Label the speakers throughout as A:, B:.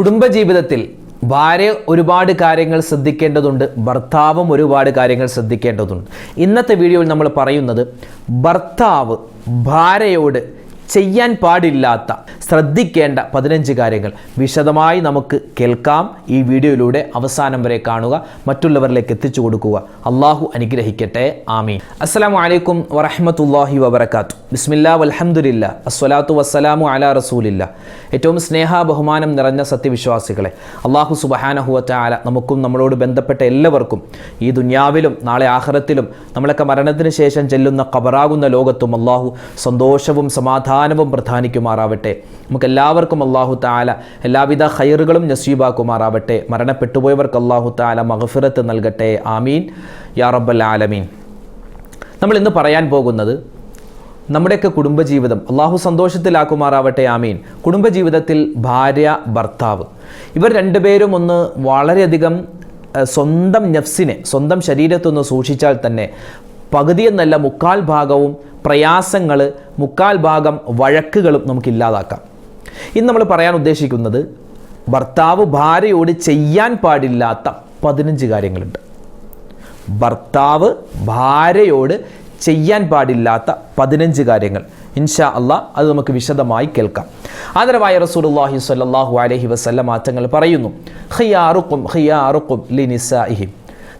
A: കുടുംബജീവിതത്തിൽ ഭാര്യ ഒരുപാട് കാര്യങ്ങൾ ശ്രദ്ധിക്കേണ്ടതുണ്ട്, ഭർത്താവും ഒരുപാട് കാര്യങ്ങൾ ശ്രദ്ധിക്കേണ്ടതുണ്ട്. ഇന്നത്തെ വീഡിയോയിൽ നമ്മൾ പറയുന്നത് ഭർത്താവ് ഭാര്യയോട് ചെയ്യാൻ പാടില്ലാത്ത ശ്രദ്ധിക്കേണ്ട 15 കാര്യങ്ങൾ വിശദമായി നമുക്ക് കേൾക്കാം. ഈ വീഡിയോയിലൂടെ അവസാനം വരെ കാണുക, മറ്റുള്ളവരിലേക്ക് എത്തിച്ചു കൊടുക്കുക. അള്ളാഹു അനുഗ്രഹിക്കട്ടെ. ആമീൻ. അസ്സലാമു അലൈക്കും വറഹ്മത്തുള്ളാഹി വബറകാത്തു. ബിസ്മില്ലാ വൽഹംദുലില്ലാ അസ്സലാത്തു വസ്സലാമു അലാ റസൂലില്ലാ. ഏറ്റവും സ്നേഹ ബഹുമാനം നിറഞ്ഞ സത്യവിശ്വാസികളെ, അള്ളാഹു സുബ്ഹാനഹു വ തആല നമുക്കും നമ്മളോട് ബന്ധപ്പെട്ട എല്ലാവർക്കും ഈ ദുനിയാവിലും നാളെ ആഖിറത്തിലും നമ്മളൊക്കെ മരണത്തിന് ശേഷം ചെല്ലുന്ന ഖബറാകുന്ന ലോകത്തും അള്ളാഹു സന്തോഷവും സമാധാനവും പ്രധാനിക്കുമാറാവട്ടെ. നമുക്കെല്ലാവർക്കും അള്ളാഹു തആല എല്ലാവിധ ഖൈറുകളും നസീബാക്കുമാറാവട്ടെ. മരണപ്പെട്ടുപോയവർക്ക് അള്ളാഹു തആല മഗ്ഫിറത്ത് നൽകട്ടെ. ആമീൻ യാ റബ്ബൽ ആലമീൻ. നമ്മൾ ഇന്ന് പറയാൻ പോകുന്നത് നമ്മുടെയൊക്കെ കുടുംബജീവിതം അള്ളാഹു സന്തോഷത്തിലാക്കുമാറാവട്ടെ. ആമീൻ. കുടുംബജീവിതത്തിൽ ഭാര്യ ഭർത്താവ് ഇവർ രണ്ടുപേരും ഒന്ന് വളരെയധികം സ്വന്തം നഫ്സിനെ, സ്വന്തം ശരീരത്തൊന്ന് സൂക്ഷിച്ചാൽ തന്നെ പകുതിയെന്നല്ല 3/4 ഭാഗവും പ്രയാസങ്ങൾ, 3/4 ഭാഗം വഴക്കുകളും നമുക്കില്ലാതാക്കാം. ഇന്ന് നമ്മൾ പറയാൻ ഉദ്ദേശിക്കുന്നത് ഭർത്താവ് ഭാര്യയോട് ചെയ്യാൻ പാടില്ലാത്ത 15 കാര്യങ്ങളുണ്ട്. ഭർത്താവ് ഭാര്യയോട് ചെയ്യാൻ പാടില്ലാത്ത 15 കാര്യങ്ങൾ. ഇൻഷാ അല്ലാഹ് അത് നമുക്ക് വിശദമായി കേൾക്കാം. ആദരവായ റസൂലുള്ളാഹി സ്വല്ലല്ലാഹു അലൈഹി വസല്ലം തങ്ങൾ പറയുന്നു, ഖിയാറുക്കും ലിനിസാഇഹിം.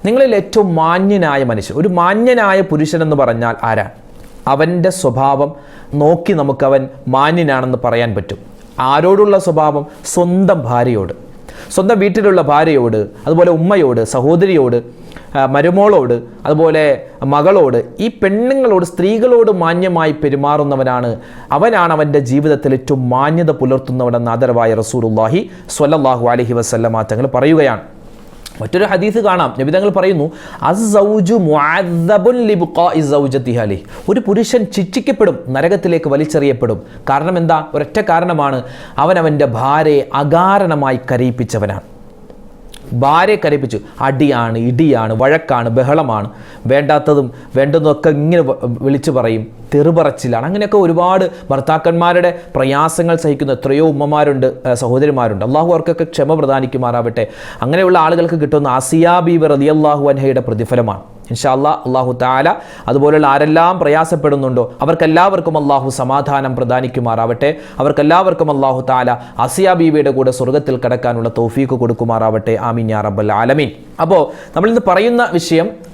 A: നിങ്ങളിൽ ഏറ്റവും മാന്യനായ മനുഷ്യൻ, ഒരു മാന്യനായ പുരുഷൻ എന്ന് പറഞ്ഞാൽ ആരാണ്? അവൻ്റെ സ്വഭാവം നോക്കി നമുക്കവൻ മാന്യനാണെന്ന് പറയാൻ പറ്റും. ആരോടുള്ള സ്വഭാവം? സ്വന്തം ഭാര്യയോട്, സ്വന്തം വീട്ടിലുള്ള ഭാര്യയോട്, അതുപോലെ ഉമ്മയോട്, സഹോദരിയോട്, മരുമോളോട്, അതുപോലെ മകളോട്, ഈ പെണ്ണുങ്ങളോട്, സ്ത്രീകളോട് മാന്യമായി പെരുമാറുന്നവനാണ്, അവനാണ് അവൻ്റെ ജീവിതത്തിൽ ഏറ്റവും മാന്യത പുലർത്തുന്നവനെന്ന് ആദരവായ റസൂലുള്ളാഹി സ്വല്ലല്ലാഹു അലൈഹി വസല്ലം തങ്ങൾ പറയുകയാണ്. മറ്റൊരു ഹദീസ് കാണാം, നബി തങ്ങൾ പറയുന്നു, അസ്സൗജു മുഅദ്ദബുൻ ലിബഖാഇ സൗജതിഹി അലൈഹി. ഒരു പുരുഷൻ ശിക്ഷിക്കപ്പെടും, നരകത്തിലേക്ക് വലിച്ചെറിയപ്പെടും. കാരണം എന്താ? ഒരൊറ്റ കാരണമാണ്, അവനവൻ്റെ ഭാര്യയെ അകാരണമായി കരയിപ്പിച്ചവനാണ്. ഭാര്യയെ കരയിപ്പിച്ചു. അടിയാണ്, ഇടിയാണ്, വഴക്കാണ്, ബഹളമാണ്, വേണ്ടാത്തതും വേണ്ടുന്നതൊക്കെ ഇങ്ങനെ വിളിച്ചു പറയും, തെറുപറച്ചിലാണ്. അങ്ങനെയൊക്കെ ഒരുപാട് ഭർത്താക്കന്മാരുടെ പ്രയാസങ്ങൾ സഹിക്കുന്ന എത്രയോ ഉമ്മമാരുണ്ട്, സഹോദരിമാരുണ്ട്. അള്ളാഹു അവർക്കൊക്കെ ക്ഷമ പ്രദാനിക്കുമാറാവട്ടെ. അങ്ങനെയുള്ള ആളുകൾക്ക് കിട്ടുന്ന ആസിയാ ബീബി റളിയല്ലാഹു അൻഹയുടെ പ്രതിഫലമാണ്. ഇൻഷാ അല്ലാഹ് അള്ളാഹു തആല അതുപോലുള്ള ആരെല്ലാം പ്രയാസപ്പെടുന്നുണ്ടോ അവർക്കെല്ലാവർക്കും അള്ളാഹു സമാധാനം പ്രദാനിക്കുമാറാവട്ടെ. അവർക്കെല്ലാവർക്കും അള്ളാഹു തആല ആസിയാ ബീവിയുടെ കൂടെ സ്വർഗ്ഗത്തിൽ കടക്കാനുള്ള തൗഫീഖ് കൊടുക്കുമാറാവട്ടെ. ആമീൻ യാ റബ്ബൽ ആലമീൻ. അപ്പോൾ നമ്മളിന്ന് പറയുന്ന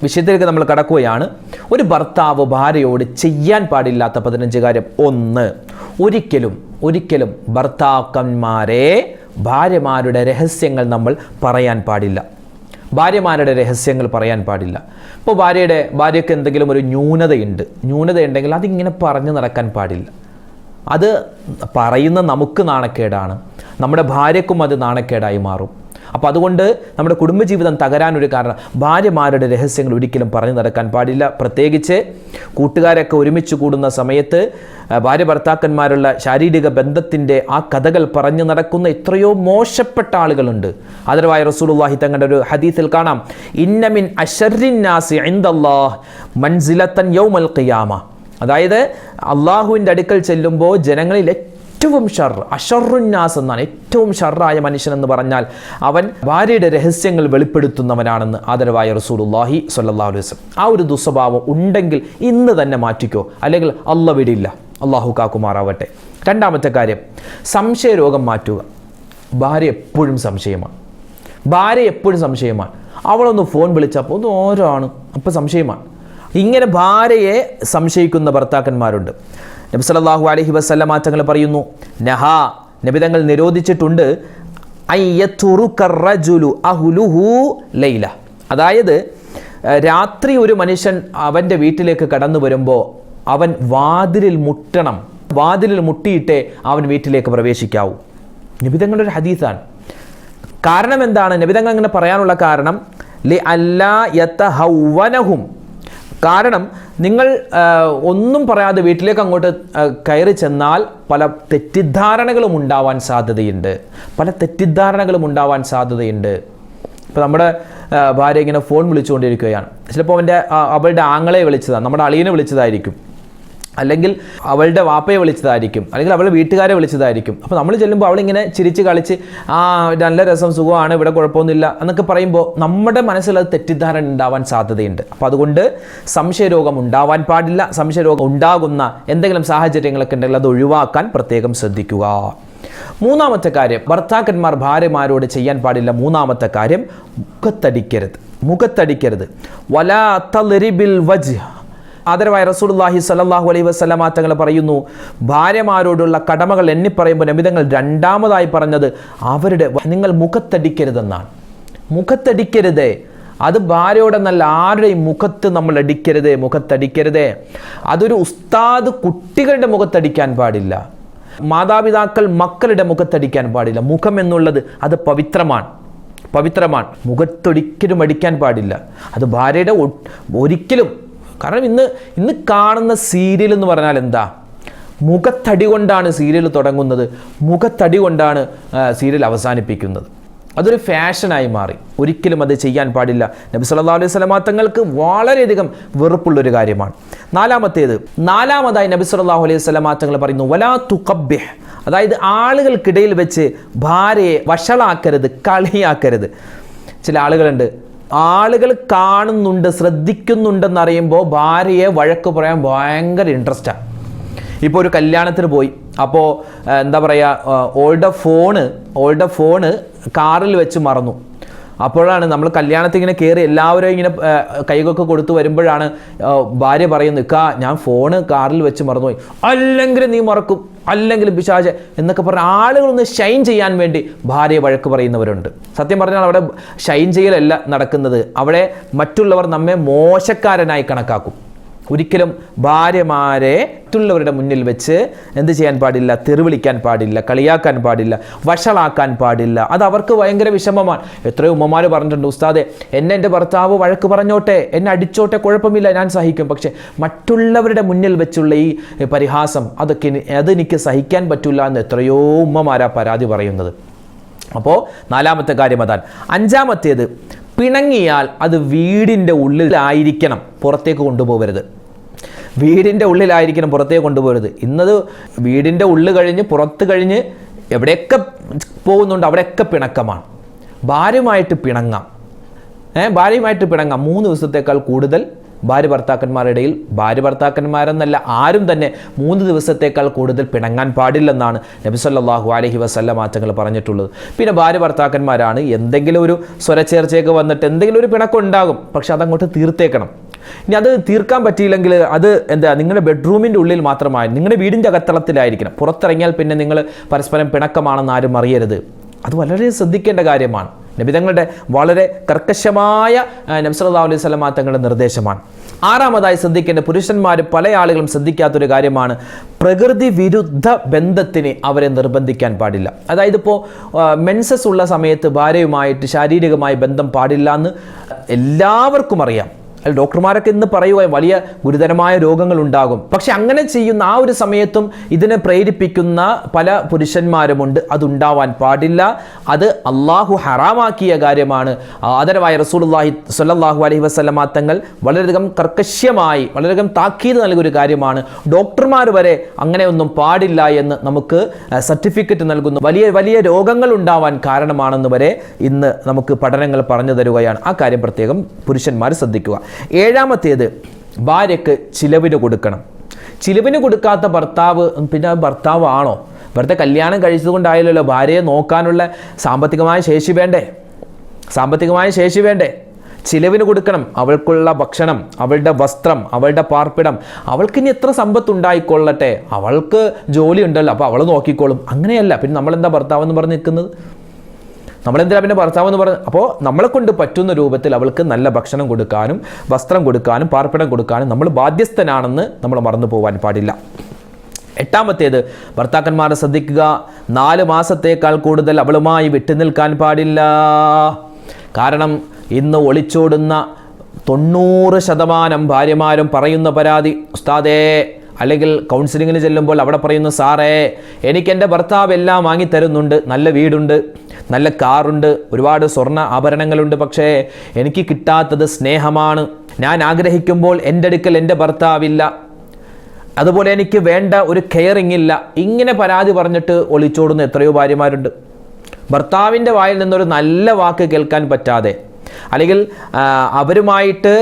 A: വിഷയത്തിലേക്ക് നമ്മൾ കടക്കുകയാണ്. ഒരു ഭർത്താവ് ഭാര്യയോട് ചെയ്യാൻ പാടില്ലാത്ത 15 കാര്യം. 1, ഒരിക്കലും ഭർത്താക്കന്മാരെ ഭാര്യമാരുടെ രഹസ്യങ്ങൾ നമ്മൾ പറയാൻ പാടില്ല. ഭാര്യമാരുടെ രഹസ്യങ്ങൾ പറയാൻ പാടില്ല. ഇപ്പോൾ ഭാര്യയ്ക്ക് എന്തെങ്കിലും ഒരു ന്യൂനതയുണ്ടെങ്കിൽ അതിങ്ങനെ പറഞ്ഞു നടക്കാൻ പാടില്ല. അത് പറയുന്ന നമുക്ക് നാണക്കേടാണ്, നമ്മുടെ ഭാര്യക്കും അത് നാണക്കേടായി മാറും. അപ്പോൾ അതുകൊണ്ട് നമ്മുടെ കുടുംബജീവിതം തകരാനൊരു കാരണം, ഭാര്യമാരുടെ രഹസ്യങ്ങൾ ഒരിക്കലും പറഞ്ഞു നടക്കാൻ പാടില്ല. പ്രത്യേകിച്ച് കൂട്ടുകാരൊക്കെ ഒരുമിച്ച് കൂടുന്ന സമയത്ത് ഭാര്യ ഭർത്താക്കന്മാരുള്ള ശാരീരിക ബന്ധത്തിൻ്റെ ആ കഥകൾ പറഞ്ഞു നടക്കുന്ന എത്രയോ മോശപ്പെട്ട ആളുകളുണ്ട്. ആദരവായ റസൂലുള്ളാഹി തങ്ങളുടെ ഒരു ഹദീസിൽ കാണാം, ഇന്ന മിൻ അശർരിൻ നാസി ഇൻദല്ലാഹ് മൻസിലത്തൻ യൗമൽ ഖിയാമ. അതായത് അള്ളാഹുവിൻ്റെ അടുക്കൽ ചെല്ലുമ്പോൾ ജനങ്ങളിൽ ഏറ്റവും അഷറുന്നാസ് എന്നാണ്. ഏറ്റവും ഷർറായ മനുഷ്യൻ എന്ന് പറഞ്ഞാൽ അവൻ ഭാര്യയുടെ രഹസ്യങ്ങൾ വെളിപ്പെടുത്തുന്നവനാണെന്ന് ആദരവായ റസൂലുള്ളാഹി സ്വല്ലല്ലാഹു അലൈഹി വസല്ലം. ആ ഒരു ദുസ്വഭാവം ഉണ്ടെങ്കിൽ ഇന്ന് തന്നെ മാറ്റിക്കോ, അല്ലെങ്കിൽ അല്ലാഹ് വിടില്ല. അള്ളാഹു കാക്കുമാറാവട്ടെ. 2ാമത്തെ കാര്യം, സംശയരോഗം മാറ്റുക. ഭാര്യ എപ്പോഴും സംശയമാണ്. അവളൊന്ന് ഫോൺ വിളിച്ചപ്പോൾ ഒന്ന് ഓരോണ്, അപ്പോൾ സംശയമാണ്. ഇങ്ങനെ ഭാര്യയെ സംശയിക്കുന്ന ഭർത്താക്കന്മാരുണ്ട്. നബി സല്ലല്ലാഹു അലൈഹി വസല്ലം തങ്ങൾ പറയുന്നു, നബി തങ്ങൾ നിരോധിച്ചിട്ടുണ്ട്, അയ്യതുറുക റജുലു അഹ്ലുഹു ലൈല. അതായത് രാത്രി ഒരു മനുഷ്യൻ അവൻ്റെ വീട്ടിലേക്ക് കടന്നു വരുമ്പോൾ അവൻ വാതിലിൽ മുട്ടിയിട്ടേ അവൻ വീട്ടിലേക്ക് പ്രവേശിക്കാവൂ. നബി തങ്ങളുടെ ഒരു ഹദീസാണ്. കാരണം എന്താണ് നബി തങ്ങൾ അങ്ങനെ പറയാനുള്ള കാരണം? ലി അല്ലാ യതഹവനഹും. കാരണം നിങ്ങൾ ഒന്നും പറയാതെ വീട്ടിലേക്ക് അങ്ങോട്ട് കയറി ചെന്നാൽ പല തെറ്റിദ്ധാരണകളും ഉണ്ടാവാൻ സാധ്യതയുണ്ട്. ഇപ്പോൾ നമ്മുടെ ഭാര്യ ഇങ്ങനെ ഫോൺ വിളിച്ചുകൊണ്ടിരിക്കുകയാണ്. ചിലപ്പോൾ അവളുടെ ആങ്ങളെ വിളിച്ചതാണ്, നമ്മുടെ അളിയനെ വിളിച്ചതായിരിക്കും. അല്ലെങ്കിൽ അവളുടെ വാപ്പയെ വിളിച്ചതായിരിക്കും, അല്ലെങ്കിൽ അവളുടെ വീട്ടുകാരെ വിളിച്ചതായിരിക്കും. അപ്പോൾ നമ്മൾ ചെല്ലുമ്പോൾ അവളിങ്ങനെ ചിരിച്ച് കളിച്ച് നല്ല രസം, സുഖമാണ്, ഇവിടെ കുഴപ്പമൊന്നുമില്ല എന്നൊക്കെ പറയുമ്പോൾ നമ്മുടെ മനസ്സിൽ അത് തെറ്റിദ്ധാരണ ഉണ്ടാവാൻ സാധ്യതയുണ്ട്. അപ്പോൾ അതുകൊണ്ട് സംശയരോഗം ഉണ്ടാവാൻ പാടില്ല. സംശയരോഗം ഉണ്ടാകുന്ന എന്തെങ്കിലും സാഹചര്യങ്ങളൊക്കെ ഉണ്ടെങ്കിൽ അത് ഒഴിവാക്കാൻ പ്രത്യേകം ശ്രദ്ധിക്കുക. മൂന്നാമത്തെ കാര്യം, ഭർത്താക്കന്മാർ ഭാര്യമാരോട് ചെയ്യാൻ പാടില്ല. മൂന്നാമത്തെ കാര്യം, മുഖത്തടിക്കരുത്. വലാ തളിരിബിൽ വജ്ഹ്. ആദരവായ റസൂലുള്ളാഹി സ്വല്ലല്ലാഹു അലൈഹി വസല്ലമ തങ്ങൾ പറയുന്നു, ഭാര്യമാരോടുള്ള കടമകൾ എണ്ണി പറയുമ്പോൾ നബി തങ്ങൾ രണ്ടാമതായി പറഞ്ഞത് നിങ്ങൾ മുഖത്തടിക്കരുതെന്നാണ്. മുഖത്തടിക്കരുതേ, അത് ഭാര്യയോടെന്നല്ല, ആരുടെയും മുഖത്ത് നമ്മൾ മുഖത്തടിക്കരുതേ. അതൊരു ഉസ്താദ് കുട്ടികളുടെ മുഖത്തടിക്കാൻ പാടില്ല, മാതാപിതാക്കൾ മക്കളുടെ മുഖത്തടിക്കാൻ പാടില്ല. മുഖം എന്നുള്ളത് അത് പവിത്രമാണ്. മുഖത്തൊരിക്കലും അടിക്കാൻ പാടില്ല. അത് ഭാര്യയുടെ ഒരിക്കലും. കാരണം ഇന്ന് കാണുന്ന സീരിയൽ എന്ന് പറഞ്ഞാൽ എന്താ? മുഖത്തടി കൊണ്ടാണ് സീരിയൽ തുടങ്ങുന്നത്, മുഖത്തടി കൊണ്ടാണ് സീരിയൽ അവസാനിപ്പിക്കുന്നത്. അതൊരു ഫാഷനായി മാറി. ഒരിക്കലും അത് ചെയ്യാൻ പാടില്ല. നബി സല്ലല്ലാഹു അലൈഹി വസല്ലം തങ്ങൾക്ക് വളരെയധികം വെറുപ്പുള്ളൊരു കാര്യമാണ്. നാലാമതായി നബി സല്ലല്ലാഹു അലൈഹി വസല്ലം തങ്ങൾ പറയുന്നു, വലാ തുഖബ്ബിഹ്. അതായത് ആളുകൾക്കിടയിൽ വെച്ച് ഭാര്യയെ വഷളാക്കരുത്, കളിയാക്കരുത്. ചില ആളുകളുണ്ട്, ആളുകൾ കാണുന്നുണ്ട്, ശ്രദ്ധിക്കുന്നുണ്ടെന്നറിയുമ്പോൾ ഭാര്യയെ വഴക്ക് പറയാൻ ഭയങ്കര ഇൻട്രസ്റ്റാണ്. ഇപ്പോൾ ഒരു കല്യാണത്തിന് പോയി, അപ്പോൾ എന്താ പറയുക, ഓൾഡ് ഫോണ് കാറിൽ വെച്ച് മറന്നു. അപ്പോഴാണ് നമ്മൾ കല്യാണത്തിൽ ഇങ്ങനെ കയറി എല്ലാവരും ഇങ്ങനെ കൈകൊക്കെ കൊടുത്തു വരുമ്പോഴാണ് ഭാര്യ പറയുന്നത്, ഞാൻ ഫോണ് കാറിൽ വെച്ച് മറന്നുപോയി. അല്ലെങ്കിൽ നീ മറക്കും, അല്ലെങ്കിൽ പിശാച് എന്നൊക്കെ പറഞ്ഞ ആളുകളൊന്ന് ഷൈൻ ചെയ്യാൻ വേണ്ടി ഭാര്യയെ വഴക്ക് പറയുന്നവരുണ്ട്. സത്യം പറഞ്ഞാൽ അവിടെ ഷൈൻ ചെയ്യലല്ല നടക്കുന്നത്, അവിടെ മറ്റുള്ളവർ നമ്മെ മോശക്കാരനായി കണക്കാക്കും. ഒരിക്കലും ഭാര്യമാരെ മറ്റുള്ളവരുടെ മുന്നിൽ വെച്ച് എന്ത് ചെയ്യാൻ പാടില്ല? തെറിവിളിക്കാൻ പാടില്ല, കളിയാക്കാൻ പാടില്ല, വഷളാക്കാൻ പാടില്ല. അത് അവർക്ക് ഭയങ്കര വിഷമമാണ്. എത്രയോ ഉമ്മമാർ പറഞ്ഞിട്ടുണ്ട്, ഉസ്താദെ എൻ്റെ ഭർത്താവ് വഴക്ക് പറഞ്ഞോട്ടെ, എന്നെ അടിച്ചോട്ടെ, കുഴപ്പമില്ല, ഞാൻ സഹിക്കും. പക്ഷെ മറ്റുള്ളവരുടെ മുന്നിൽ വെച്ചുള്ള ഈ പരിഹാസം അതെനിക്ക് സഹിക്കാൻ പറ്റില്ല എന്ന് എത്രയോ ഉമ്മമാരാ പരാതി പറയുന്നത്. അപ്പോൾ നാലാമത്തെ കാര്യം അതാണ്. അഞ്ചാമത്തേത്, പിണങ്ങിയാൽ അത് വീടിൻ്റെ ഉള്ളിലായിരിക്കണം, പുറത്തേക്ക് കൊണ്ടുപോകരുത്. വീടിൻ്റെ ഉള്ളിലായിരിക്കണം, പുറത്തേക്ക് കൊണ്ടുപോകരുത്. ഇന്നത് വീടിൻ്റെ ഉള്ളിൽ കഴിഞ്ഞ് പുറത്ത് കഴിഞ്ഞ് എവിടെയൊക്കെ പോകുന്നുണ്ട് അവിടെയൊക്കെ പിണക്കമാണ്. ഭാര്യയുമായിട്ട് പിണങ്ങാം, 3 ദിവസത്തേക്കാൾ കൂടുതൽ ഭാര്യ ഭർത്താക്കന്മാരെന്നല്ല, ആരും തന്നെ 3 ദിവസത്തേക്കാൾ കൂടുതൽ പിണങ്ങാൻ പാടില്ലെന്നാണ് നബി സല്ലല്ലാഹു അലൈഹി വസല്ലം തങ്ങൾ പറഞ്ഞിട്ടുള്ളത്. പിന്നെ ഭാര്യ ഭർത്താക്കന്മാരാണ്, എന്തെങ്കിലും ഒരു സ്വരച്ചേർച്ചയൊക്കെ വന്നിട്ട് എന്തെങ്കിലും ഒരു പിണക്കം ഉണ്ടാകും, പക്ഷെ അതങ്ങോട്ട് തീർത്തേക്കണം. ഇനി അത് തീർക്കാൻ പറ്റിയില്ലെങ്കിൽ അത് നിങ്ങളുടെ ബെഡ്റൂമിൻ്റെ ഉള്ളിൽ മാത്രമായി, നിങ്ങളുടെ വീടിൻ്റെ അകത്തളത്തിലായിരിക്കണം. പുറത്തിറങ്ങിയാൽ പിന്നെ നിങ്ങൾ പരസ്പരം പിണക്കമാണെന്ന് ആരും അറിയരുത്. അത് വളരെ ശ്രദ്ധിക്കേണ്ട കാര്യമാണ്. നബിതങ്ങളുടെ വളരെ കർക്കശമായ നബി സല്ലല്ലാഹു അലൈഹി വസല്ലം തങ്ങളുടെ നിർദ്ദേശമാണ്. ആറാമതായി ശ്രദ്ധിക്കേണ്ട, പുരുഷന്മാർ പല ആളുകളും ശ്രദ്ധിക്കാത്തൊരു കാര്യമാണ്, പ്രകൃതി വിരുദ്ധ ബന്ധത്തിന് അവരെ നിർബന്ധിക്കാൻ പാടില്ല. അതായത് ഇപ്പോൾ മെൻസസ് ഉള്ള സമയത്ത് ഭാര്യയുമായിട്ട് ശാരീരികമായി ബന്ധം പാടില്ല എന്ന് എല്ലാവർക്കും അറിയാം. ഡോക്ടർമാരൊക്കെ ഇന്ന് പറയുക വലിയ ഗുരുതരമായ രോഗങ്ങൾ ഉണ്ടാകും. പക്ഷെ അങ്ങനെ ചെയ്യുന്ന ആ ഒരു സമയത്തും ഇതിനെ പ്രേരിപ്പിക്കുന്ന പല പുരുഷന്മാരുമുണ്ട്. അതുണ്ടാവാൻ പാടില്ല. അത് അള്ളാഹു ഹറാമാക്കിയ കാര്യമാണ്. ആദരവായ റസൂലുള്ളാഹി സ്വല്ലല്ലാഹു അലൈഹി വസല്ലം തങ്ങൾ വളരെയധികം കർക്കശ്യമായി വളരെയധികം താക്കീത് നൽകിയൊരു കാര്യമാണ്. ഡോക്ടർമാർ വരെ അങ്ങനെയൊന്നും പാടില്ല എന്ന് നമുക്ക് സർട്ടിഫിക്കറ്റ് നൽകുന്നു. വലിയ വലിയ രോഗങ്ങൾ ഉണ്ടാവാൻ കാരണമാണെന്ന് വരെ ഇന്ന് നമുക്ക് പഠനങ്ങൾ പറഞ്ഞു തരുകയാണ്. ആ കാര്യം പ്രത്യേകം പുരുഷന്മാർ ശ്രദ്ധിക്കുക. ഏഴാമത്തേത്, ഭാര്യയ്ക്ക് ചിലവിന് കൊടുക്കണം. ചിലവിന് കൊടുക്കാത്ത ഭർത്താവ് പിന്നെ ഭർത്താവ് ആണോ? വെറുതെ കല്യാണം കഴിച്ചതുകൊണ്ടായാലല്ലോ, ഭാര്യയെ നോക്കാനുള്ള സാമ്പത്തികമായ ശേഷി വേണ്ടേ? ചിലവിന് കൊടുക്കണം. അവൾക്കുള്ള ഭക്ഷണം, അവളുടെ വസ്ത്രം, അവളുടെ പാർപ്പിടം. അവൾക്കിനി എത്ര സമ്പത്ത് ഉണ്ടായിക്കൊള്ളട്ടെ, അവൾക്ക് ജോലി ഉണ്ടല്ലോ, അപ്പോൾ അവൾ നോക്കിക്കോളും. അങ്ങനെയല്ല. പിന്നെ നമ്മളെന്താ ഭർത്താവെന്ന് പറഞ്ഞ് നിൽക്കുന്നത്? നമ്മളെന്തിനാ പിന്നെ ഭർത്താവെന്ന് പറഞ്ഞ്? അപ്പോൾ നമ്മളെ കൊണ്ട് പറ്റുന്ന രൂപത്തിൽ അവൾക്ക് നല്ല ഭക്ഷണം കൊടുക്കാനും വസ്ത്രം കൊടുക്കാനും പാർപ്പിടം കൊടുക്കാനും നമ്മൾ ബാധ്യസ്ഥനാണെന്ന് നമ്മൾ മറന്നു പോകാൻ പാടില്ല. എട്ടാമത്തേത്, ഭർത്താക്കന്മാരെ ശ്രദ്ധിക്കുക, 4 മാസത്തേക്കാൾ കൂടുതൽ അവളുമായി വിട്ടുനിൽക്കാൻ പാടില്ല. കാരണം ഇന്ന് ഒളിച്ചോടുന്ന 90% ഭാര്യമാരും പറയുന്ന പരാതി, ഉസ്താദേ, അല്ലെങ്കിൽ കൗൺസിലിങ്ങിന് ചെല്ലുമ്പോൾ അവിടെ പറയുന്നു, സാറേ, എനിക്ക് എൻ്റെ ഭർത്താവ് എല്ലാം വാങ്ങിത്തരുന്നുണ്ട്, നല്ല വീടുണ്ട്, നല്ല കാറുണ്ട്, ഒരുപാട് സ്വർണ്ണ ആഭരണങ്ങളുണ്ട്, പക്ഷേ എനിക്ക് കിട്ടാത്തത് സ്നേഹമാണ്. ഞാൻ ആഗ്രഹിക്കുമ്പോൾ എൻ്റെ അടുക്കൽ എൻ്റെ ഭർത്താവില്ല. അതുപോലെ എനിക്ക് വേണ്ട ഒരു കെയറിങ് ഇല്ല, ഇങ്ങനെ പരാതി പറഞ്ഞിട്ട് ഒളിച്ചോടുന്ന എത്രയോ ഭാര്യമാരുണ്ട്. ഭർത്താവിൻ്റെ വായിൽ നിന്നൊരു നല്ല വാക്ക് കേൾക്കാൻ പറ്റാതെ, അല്ലെങ്കിൽ അവരുമായിട്ട്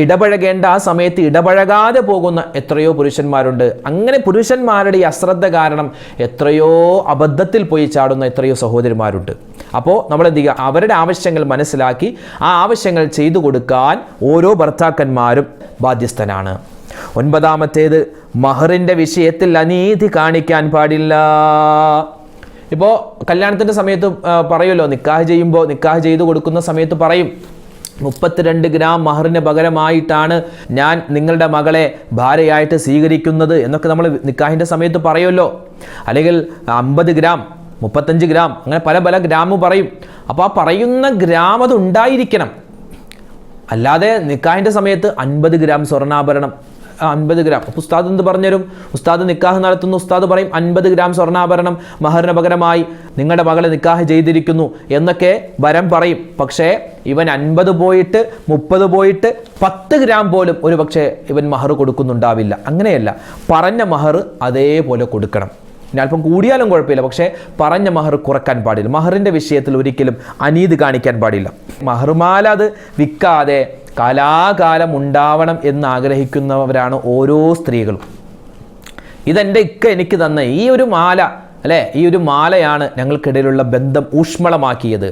A: ഇടപഴകേണ്ട ആ സമയത്ത് ഇടപഴകാതെ പോകുന്ന എത്രയോ പുരുഷന്മാരുണ്ട്. അങ്ങനെ പുരുഷന്മാരുടെ ഈ അശ്രദ്ധ കാരണം എത്രയോ അബദ്ധത്തിൽ പോയി ചാടുന്ന എത്രയോ സഹോദരിമാരുണ്ട്. അപ്പോൾ നമ്മൾ എന്ത് ചെയ്യുക, അവരുടെ ആവശ്യങ്ങൾ മനസ്സിലാക്കി ആ ആവശ്യങ്ങൾ ചെയ്തു കൊടുക്കാൻ ഓരോ ഭർത്താക്കന്മാരും ബാധ്യസ്ഥനാണ്. 9-ാമത്തേത്, മഹറിൻ്റെ വിഷയത്തിൽ അനീതി കാണിക്കാൻ പാടില്ല. ഇപ്പോൾ കല്യാണത്തിൻ്റെ സമയത്ത് പറയുമല്ലോ, നിക്കാഹ് ചെയ്തു കൊടുക്കുന്ന സമയത്ത് പറയും 32 ഗ്രാം മഹറിന് പകരമായിട്ടാണ് ഞാൻ നിങ്ങളുടെ മകളെ ഭാര്യയായിട്ട് സ്വീകരിക്കുന്നത് എന്നൊക്കെ നമ്മൾ നിക്കാഹിൻ്റെ സമയത്ത് പറയുമല്ലോ. അല്ലെങ്കിൽ 50 ഗ്രാം 35 ഗ്രാം അങ്ങനെ പല ഗ്രാമ് പറയും. അപ്പോൾ ആ പറയുന്ന ഗ്രാം അത് ഉണ്ടായിരിക്കണം. അല്ലാതെ നിക്കാഹിൻ്റെ സമയത്ത് 50 ഗ്രാം സ്വർണ്ണാഭരണം, 50 ഗ്രാം. അപ്പോൾ ഉസ്താദ് എന്ത് പറഞ്ഞുതരും? ഉസ്താദ് നിക്കാഹ് നടത്തുന്നു, ഉസ്താദ് പറയും 50 ഗ്രാം സ്വർണ്ണാഭരണം മഹറിന് പകരമായി നിങ്ങളുടെ മകളെ നിക്കാഹ് ചെയ്തിരിക്കുന്നു എന്നൊക്കെ വരം പറയും. പക്ഷേ ഇവൻ 50 പോയിട്ട് 30 പോയിട്ട് 10 ഗ്രാം പോലും ഒരു പക്ഷേ ഇവൻ മഹർ കൊടുക്കുന്നുണ്ടാവില്ല. അങ്ങനെയല്ല, പറഞ്ഞ മഹർ അതേപോലെ കൊടുക്കണം. ഇനി അല്പം കൂടിയാലും കുഴപ്പമില്ല, പക്ഷേ പറഞ്ഞ മഹർ കുറക്കാൻ പാടില്ല. മഹറിൻ്റെ വിഷയത്തിൽ ഒരിക്കലും അനീതി കാണിക്കാൻ പാടില്ല. മഹർമാല അത് വിൽക്കാതെ കാലാകാലം ഉണ്ടാവണം എന്ന് ആഗ്രഹിക്കുന്നവരാണ് ഓരോ സ്ത്രീകളും. ഇതെൻ്റെ എനിക്ക് തന്ന ഈ ഒരു മാല അല്ലേ, ഈ ഒരു മാലയാണ് ഞങ്ങൾക്കിടയിലുള്ള ബന്ധം ഊഷ്മളമാക്കിയത്.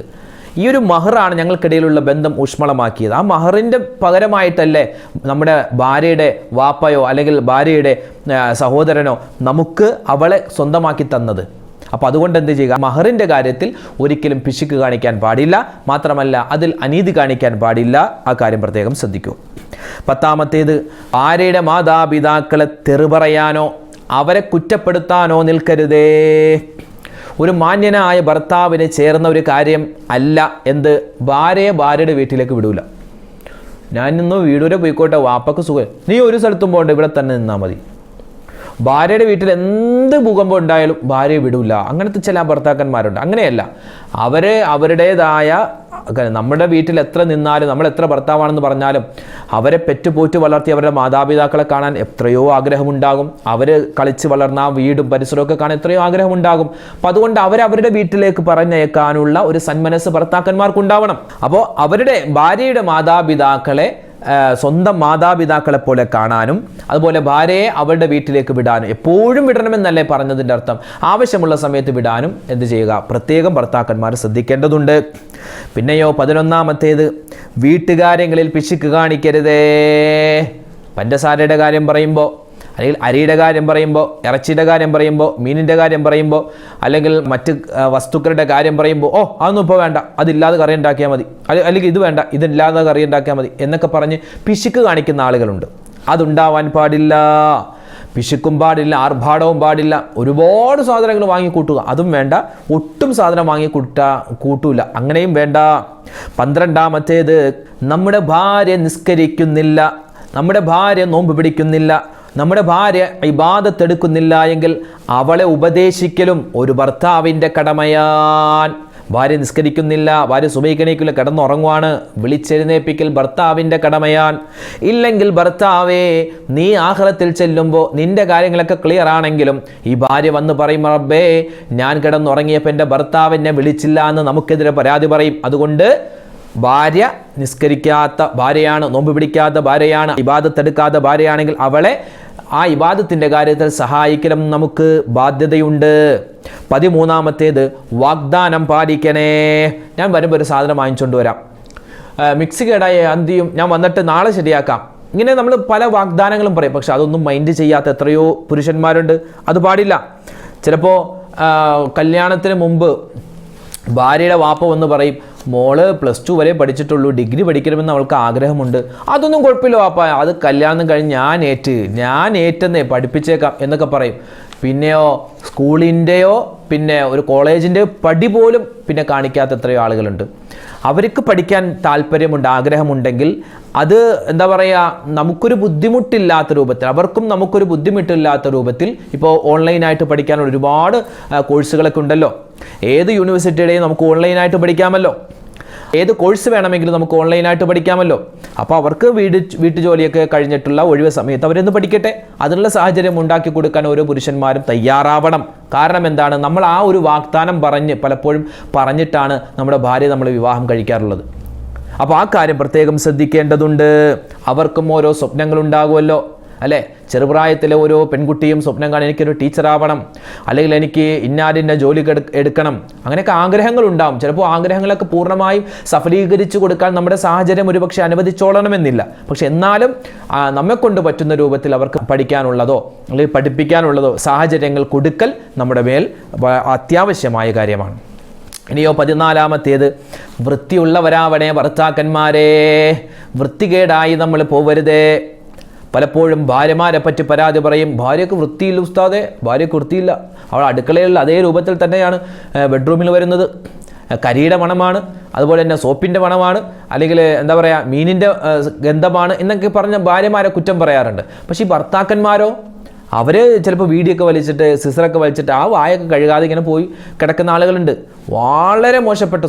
A: ഈ ഒരു മഹറാണ് ഞങ്ങൾക്കിടയിലുള്ള ബന്ധം ഊഷ്മളമാക്കിയത്. ആ മഹറിൻ്റെ പകരമായിട്ടല്ലേ നമ്മുടെ ഭാര്യയുടെ വാപ്പയോ അല്ലെങ്കിൽ ഭാര്യയുടെ സഹോദരനോ നമുക്ക് അവളെ സ്വന്തമാക്കി തന്നത്. അപ്പോൾ അതുകൊണ്ട് എന്ത് ചെയ്യുക, മഹറിൻ്റെ കാര്യത്തിൽ ഒരിക്കലും പിശുക്ക് കാണിക്കാൻ പാടില്ല. മാത്രമല്ല അതിൽ അനീതി കാണിക്കാൻ പാടില്ല. ആ കാര്യം പ്രത്യേകം ശ്രദ്ധിക്കൂ. 10-ാമത്തേത്, ഭാര്യയുടെ മാതാപിതാക്കളെ തെറി പറയാനോ അവരെ കുറ്റപ്പെടുത്താനോ നിൽക്കരുതേ. ഒരു മാന്യനായ ഭർത്താവിന് ചേർന്ന ഒരു കാര്യം അല്ല എന്ത്, ഭാര്യയുടെ വീട്ടിലേക്ക് വിടൂല. ഞാനിന്ന് വീടൂരെ പോയിക്കോട്ടെ, വാപ്പക്ക് സുഖം, നീ ഒരു സ്ഥലത്തും പോകണ്ട, ഇവിടെ തന്നെ നിന്നാൽ മതി. ഭാര്യയുടെ വീട്ടിൽ എന്ത് ഭൂകമ്പം ഉണ്ടായാലും ഭാര്യയെ വിടൂല. അങ്ങനത്തെ ചില ഭർത്താക്കന്മാരുണ്ട്. അങ്ങനെയല്ല, അവരുടേതായ നമ്മുടെ വീട്ടിൽ എത്ര നിന്നാലും, നമ്മൾ എത്ര ഭർത്താവാണെന്ന് പറഞ്ഞാലും അവരെ പെറ്റുപോറ്റ് വളർത്തി അവരുടെ മാതാപിതാക്കളെ കാണാൻ എത്രയോ ആഗ്രഹമുണ്ടാകും. അവർ കളിച്ച് വളർന്ന ആ വീടും പരിസരമൊക്കെ കാണാൻ എത്രയോ ആഗ്രഹമുണ്ടാകും. അപ്പം അതുകൊണ്ട് അവരുടെ വീട്ടിലേക്ക് പറഞ്ഞയക്കാനുള്ള ഒരു സന്മനസ് ഭർത്താക്കന്മാർക്കുണ്ടാവണം. അപ്പോൾ ഭാര്യയുടെ മാതാപിതാക്കളെ സ്വന്തം മാതാപിതാക്കളെ പോലെ കാണാനും, അതുപോലെ ഭാര്യയെ അവരുടെ വീട്ടിലേക്ക് വിടാനും, എപ്പോഴും വിടണമെന്നല്ലേ പറഞ്ഞതിൻ്റെ അർത്ഥം, ആവശ്യമുള്ള സമയത്ത് വിടാനും എന്ത് ചെയ്യുക, പ്രത്യേകം ഭർത്താക്കന്മാർ ശ്രദ്ധിക്കേണ്ടതുണ്ട്. പിന്നെയോ 11-ാമത്തേത്, വീട്ടുകാര്യങ്ങളിൽ പിശുക്ക് കാണിക്കരുതേ. പഞ്ചസാരയുടെ കാര്യം പറയുമ്പോൾ, അല്ലെങ്കിൽ അരിയുടെ കാര്യം പറയുമ്പോൾ, ഇറച്ചിയുടെ കാര്യം പറയുമ്പോൾ, മീനിൻ്റെ കാര്യം പറയുമ്പോൾ, അല്ലെങ്കിൽ മറ്റ് വസ്തുക്കളുടെ കാര്യം പറയുമ്പോൾ, അതൊന്നും ഇപ്പോൾ വേണ്ട, അതില്ലാതെ കറി ഉണ്ടാക്കിയാൽ മതി, അല്ലെങ്കിൽ ഇത് വേണ്ട, ഇതില്ലാതെ കറി ഉണ്ടാക്കിയാൽ മതി എന്നൊക്കെ പറഞ്ഞ് പിശുക്ക് കാണിക്കുന്ന ആളുകളുണ്ട്. അതുണ്ടാവാൻ പാടില്ല. പിശുക്കും പാടില്ല, ആർഭാടവും പാടില്ല. ഒരുപാട് സാധനങ്ങൾ വാങ്ങിക്കൂട്ടുക, അതും വേണ്ട. ഒട്ടും സാധനം കൂട്ടൂല, അങ്ങനെയും വേണ്ട. 12-ാമത്തേത്, നമ്മുടെ ഭാര്യ നിസ്കരിക്കുന്നില്ല, നമ്മുടെ ഭാര്യ നോമ്പ് പിടിക്കുന്നില്ല, നമ്മുടെ ഭാര്യ ഇബാദത്ത് എടുക്കുന്നില്ല എങ്കിൽ അവളെ ഉപദേശിക്കലും ഒരു ഭർത്താവിൻ്റെ കടമയാൻ. ഭാര്യ നിസ്കരിക്കുന്നില്ല, ഭാര്യ സുബഹിക്കെണീക്കില്ല, കിടന്നുറങ്ങുവാണ്, വിളിച്ചെഴുന്നേൽപ്പിക്കൽ ഭർത്താവിൻ്റെ കടമയാൻ. ഇല്ലെങ്കിൽ ഭർത്താവേ, നീ ആഖിറത്തിൽ ചെല്ലുമ്പോൾ നിന്റെ കാര്യങ്ങളൊക്കെ ക്ലിയർ ആണെങ്കിലും ഈ ഭാര്യ വന്ന് പറയും, റബ്ബേ ഞാൻ കിടന്നുറങ്ങിയപ്പോൾ എൻ്റെ ഭർത്താവ് എന്നെ വിളിച്ചില്ല എന്ന് നമുക്കെതിരെ പരാതി പറയും. അതുകൊണ്ട് ഭാര്യ നിസ്കരിക്കാത്ത ഭാര്യയാണ്, നോമ്പ് പിടിക്കാത്ത ഭാര്യയാണ്, ഇബാദത്ത് എടുക്കാത്ത ഭാര്യയാണെങ്കിൽ അവളെ ആ ഇബാദത്തിൻ്റെ കാര്യത്തിൽ സഹായിക്കലും നമുക്ക് ബാധ്യതയുണ്ട്. 13-ാമത്തേത്, വാഗ്ദാനം പാലിക്കണേ. ഞാൻ വരുമ്പോൾ ഒരു സാധനം വാങ്ങിച്ചുകൊണ്ട് വരാം, മിക്സി കേടായ എന്തിയും, ഞാൻ വന്നിട്ട് നാളെ ശരിയാക്കാം. ഇങ്ങനെ നമ്മൾ പല വാഗ്ദാനങ്ങളും പറയും. പക്ഷെ അതൊന്നും മൈൻഡ് ചെയ്യാത്ത എത്രയോ പുരുഷന്മാരുണ്ട്. അത് പാടില്ല. ചിലപ്പോൾ കല്യാണത്തിന് മുമ്പ് ഭാര്യയുടെ വാപ്പ വന്ന് പറയും, മോള് +2 വരെ പഠിച്ചിട്ടുള്ളൂ, ഡിഗ്രി പഠിക്കണമെന്ന് അവൾക്ക് ആഗ്രഹമുണ്ട്. അതൊന്നും കുഴപ്പമില്ല വാപ്പ, അത് കല്യാണം കഴിഞ്ഞ് ഞാൻ ഏറ്റെന്നേ പഠിപ്പിച്ചേക്കാം എന്നൊക്കെ പറയും. പിന്നെയോ സ്കൂളിൻ്റെയോ പിന്നെ ഒരു കോളേജിൻ്റെയോ പടി പോലും പിന്നെ കാണിക്കാത്ത എത്രയോ ആളുകളുണ്ട്. അവർക്ക് പഠിക്കാൻ താല്പര്യമുണ്ട്, ആഗ്രഹമുണ്ടെങ്കിൽ അത് എന്താ പറയുക, നമുക്കൊരു ബുദ്ധിമുട്ടില്ലാത്ത രൂപത്തിൽ, അവർക്കും നമുക്കൊരു ബുദ്ധിമുട്ടില്ലാത്ത രൂപത്തിൽ ഇപ്പോൾ ഓൺലൈനായിട്ട് പഠിക്കാനുള്ള ഒരുപാട് കോഴ്സുകളൊക്കെ ഉണ്ടല്ലോ. ഏത് യൂണിവേഴ്സിറ്റിയുടെയും നമുക്ക് ഓൺലൈനായിട്ട് പഠിക്കാമല്ലോ. ഏത് കോഴ്സ് വേണമെങ്കിലും നമുക്ക് ഓൺലൈനായിട്ട് പഠിക്കാമല്ലോ. അപ്പോൾ അവർക്ക് വീട്ടുജോലിയൊക്കെ കഴിഞ്ഞിട്ടുള്ള ഒഴിവ് സമയത്ത് അവരൊന്ന് പഠിക്കട്ടെ. അതിനുള്ള സാഹചര്യം ഉണ്ടാക്കി കൊടുക്കാൻ ഓരോ പുരുഷന്മാരും തയ്യാറാവണം. കാരണം എന്താണ്, നമ്മൾ ആ ഒരു വാഗ്ദാനം പലപ്പോഴും പറഞ്ഞിട്ടാണ് നമ്മുടെ ഭാര്യ നമ്മൾ വിവാഹം കഴിക്കാറുള്ളത്. അപ്പോൾ ആ കാര്യം പ്രത്യേകം ശ്രദ്ധിക്കേണ്ടതുണ്ട്. അവർക്കും ഓരോ സ്വപ്നങ്ങളുണ്ടാകുമല്ലോ അല്ലേ? ചെറുപ്രായത്തിലെ ഓരോ പെൺകുട്ടിയും സ്വപ്നം കാണാൻ എനിക്കൊരു ടീച്ചറാവണം, അല്ലെങ്കിൽ എനിക്ക് ഇന്നാലിന്ന ജോലി എടുക്കണം, അങ്ങനെയൊക്കെ ആഗ്രഹങ്ങളുണ്ടാവും. ചിലപ്പോൾ ആഗ്രഹങ്ങളൊക്കെ പൂർണ്ണമായും സഫലീകരിച്ചു കൊടുക്കാൻ നമ്മുടെ സാഹചര്യം ഒരുപക്ഷെ അനുവദിച്ചോളണമെന്നില്ല. പക്ഷെ എന്നാലും നമ്മെക്കൊണ്ട് പറ്റുന്ന രൂപത്തിൽ അവർക്ക് പഠിക്കാനുള്ളതോ അല്ലെങ്കിൽ പഠിപ്പിക്കാനുള്ളതോ സാഹചര്യങ്ങൾ കൊടുക്കൽ നമ്മുടെ മേൽ അത്യാവശ്യമായ കാര്യമാണ്. ഇനിയോ 14-ാമത്തേത്, വൃത്തിയുള്ളവരാവണേ ഭർത്താക്കന്മാരെ. വൃത്തികേടായി നമ്മൾ പോവരുതേ. പലപ്പോഴും ഭാര്യമാരെ പറ്റി പരാതി പറയും, ഭാര്യയ്ക്ക് വൃത്തിയില്ല ഉസ്താദേ, ഭാര്യയ്ക്ക് വൃത്തിയില്ല. അവൾ അടുക്കളയിലുള്ള അതേ രൂപത്തിൽ തന്നെയാണ് ബെഡ്റൂമിൽ വരുന്നത്. കരിയുടെ മണമാണ്, അതുപോലെ തന്നെ സോപ്പിൻ്റെ മണമാണ്, അല്ലെങ്കിൽ എന്താ പറയുക മീനിൻ്റെ ഗന്ധമാണ് എന്നൊക്കെ പറഞ്ഞ ഭാര്യമാരെ കുറ്റം പറയാറുണ്ട്. പക്ഷേ ഈ ഭർത്താക്കന്മാരോ, അവർ ചിലപ്പോൾ വീഡിയൊക്കെ വലിച്ചിട്ട് സിസറൊക്കെ വലിച്ചിട്ട് ആ വായൊക്കെ കഴുകാതെ ഇങ്ങനെ പോയി കിടക്കുന്ന ആളുകളുണ്ട്. വളരെ മോശപ്പെട്ട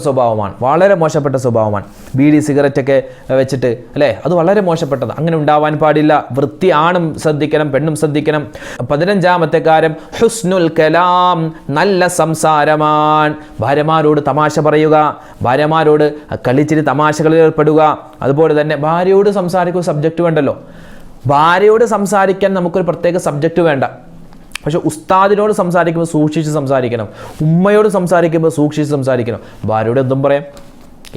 A: സ്വഭാവമാണ്. ബീഡി സിഗരറ്റൊക്കെ വെച്ചിട്ട് അല്ലേ, അത് വളരെ മോശപ്പെട്ടത്. അങ്ങനെ ഉണ്ടാവാൻ പാടില്ല. വൃത്തി ആണും ശ്രദ്ധിക്കണം, പെണ്ണും ശ്രദ്ധിക്കണം. 15-ാമത്തെ കാര്യം, ഹുസ്നുൽ കലാം, നല്ല സംസാരമാണ്. ഭാര്യമാരോട് തമാശ പറയുക, ഭാര്യമാരോട് കളിച്ചിരി തമാശകളിൽ ഏർപ്പെടുക. അതുപോലെ തന്നെ ഭാര്യയോട് സംസാരിക്കുക. സബ്ജക്റ്റ് വേണ്ടല്ലോ. ഭാര്യയോട് സംസാരിക്കാൻ നമുക്കൊരു പ്രത്യേക സബ്ജക്റ്റ് വേണ്ട. പക്ഷെ ഉസ്താദിനോട് സംസാരിക്കുമ്പോൾ സൂക്ഷിച്ച് സംസാരിക്കണം. ഉമ്മയോട് സംസാരിക്കുമ്പോൾ സൂക്ഷിച്ച് സംസാരിക്കണം. ഭാര്യയോട് എന്തും പറയാം,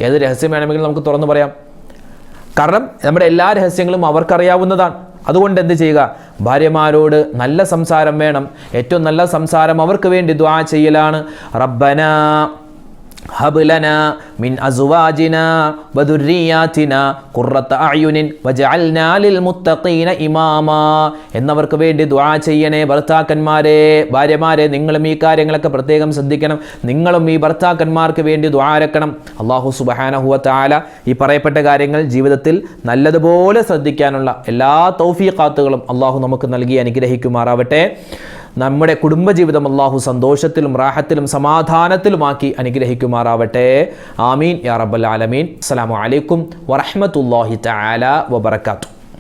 A: ഏത് രഹസ്യം വേണമെങ്കിലും നമുക്ക് തുറന്നു പറയാം. കാരണം നമ്മുടെ എല്ലാ രഹസ്യങ്ങളും അവർക്കറിയാവുന്നതാണ്. അതുകൊണ്ട് എന്ത് ചെയ്യുക, ഭാര്യമാരോട് നല്ല സംസാരം വേണം. ഏറ്റവും നല്ല സംസാരം അവർക്ക് വേണ്ടി ദുആ ചെയ്യലാണ്. റബ്ബന ഹബ് ലനാ മിൻ അസ്വാജിനാ വദുർരിയാതിനാ ഖുർറത അയുനിൻ വജഅൽനാ ലിൽ മുത്തഖീന ഇമാമാ എന്നവർക്ക് വേണ്ടി ദുആ ചെയ്യണേ ഭർത്താക്കന്മാരെ. ഭാര്യമാരെ, നിങ്ങളും ഈ കാര്യങ്ങളൊക്കെ പ്രത്യേകം ശ്രദ്ധിക്കണം. നിങ്ങളും ഈ ഭർത്താക്കന്മാർക്ക് വേണ്ടി ദുആ ഇറക്കണം. അല്ലാഹു സുബ്ഹാനഹു വ തആല ഈ പറയപ്പെട്ട കാര്യങ്ങൾ ജീവിതത്തിൽ നല്ലതുപോലെ ശ്രദ്ധിക്കാനുള്ള എല്ലാ തൗഫീഖാത്തുകളും അല്ലാഹു നമുക്ക് നൽകി അനുഗ്രഹിക്കുമാറാവട്ടെ. നമ്മുടെ കുടുംബജീവിതം അല്ലാഹു സന്തോഷത്തിലും റാഹത്തിലും സമാധാനത്തിലുമാക്കി അനുഗ്രഹിക്കുമാറാവട്ടെ. ആമീൻ യാ റബ്ബൽ ആലമീൻ. അസ്സലാമു അലൈക്കും വറഹ്മത്തുള്ളാഹി തആല വബറകാതുഹു.